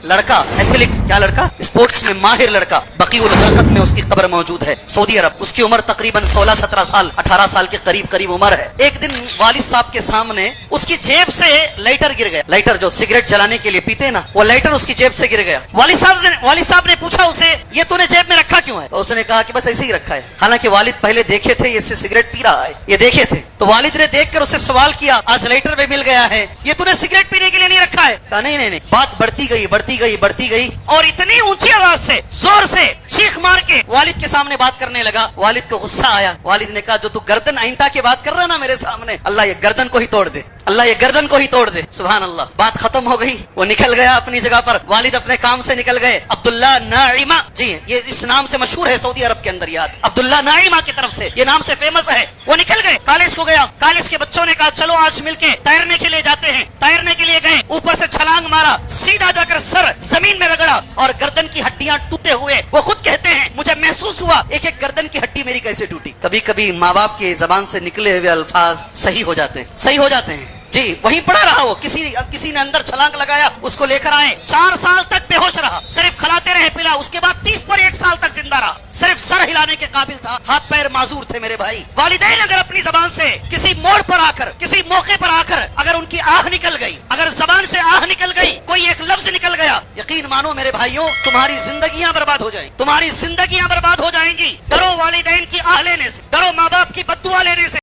लड़का एथलीट, क्या लड़का, स्पोर्ट्स में माहिर लड़का, बकीउल गरकत में उसकी कब्र मौजूद है, सऊदी अरब। उसकी उम्र तकरीबन 16-17 साल, 18 साल के करीब उम्र है। एक दिन वालिद साहब के सामने उसकी जेब से लाइटर गिर गया। लाइटर जो सिगरेट जलाने के लिए पीते ना, वो लाइटर उसकी जेब से गिर गया। वालिद साहब ने पूछा उसे, ये तूने जेब में रखा क्यों है? तो उसने कहा कि बस ऐसे ही रखा है। हालांकि वालिद पहले देखे थे ये इससे सिगरेट पी रहा है, ये देखे थे। तो वालिद ने देखकर उससे सवाल किया, आज लाइटर में मिल गया है, ये तूने सिगरेट पीने के लिए नहीं रखा है? कहा नहीं। बात बढ़ती गई और इतनी ऊंची आवाज से, जोर से चीख मार के वालिद के सामने बात करने लगा। वालिद को गुस्सा आया। वालिद ने कहा, जो तू गर्दन आइंटा के बात कर रहा है ना मेरे सामने, अल्लाह ये गर्दन को ही तोड़ दे, अल्लाह ये गर्दन को ही तोड़ दे। सुभान अल्लाह। बात खत्म हो गई, वो निकल गया अपनी जगह पर। वालिद अपने काम से निकल गए। अब्दुल्ला नाइमा, जी ये इस नाम से मशहूर है सऊदी अरब के अंदर, याद, अब्दुल्ला नाइमा की तरफ से ये नाम से फेमस है। वो निकल गए, कॉलेज को गया। कॉलेज के बच्चों ने कहा चलो आज मिलके तैरने के लिए जाते हैं। तैरने के लिए गए, ऊपर से छलांग मारा, सीधा जाकर सर जमीन में रगड़ा और गर्दन की हड्डियां टूटे हुए। वो खुद कहते हैं, मुझे महसूस हुआ एक गर्दन की हड्डी मेरी कैसे टूटी। कभी कभी माँ बाप के जबान से निकले हुए अल्फाज सही हो जाते हैं। जी वहीं पड़ा रहा वो, किसी ने अंदर छलांग लगाया, उसको लेकर आए। 4 साल तक बेहोश रहा, सिर्फ खिलाते रहे पिला। उसके बाद 30 पर 1 साल तक जिंदा रहा, सिर्फ सर हिलाने के काबिल था, हाथ पैर माजूर थे। मेरे भाई, वालिदैन अगर अपनी जबान से किसी मोड़ पर आकर, किसी मौके पर आकर अगर उनकी आह निकल गई, अगर जबान से आह निकल गई, कोई एक लफ्ज निकल गया, यकीन मानो मेरे भाइयों, तुम्हारी जिंदगियां बर्बाद हो जाएंगी, तुम्हारी जिंदगियां बर्बाद हो जाएंगी। डरो वालिदैन की आह लेने से, डरो माँ बाप की बद्दुआ लेने से।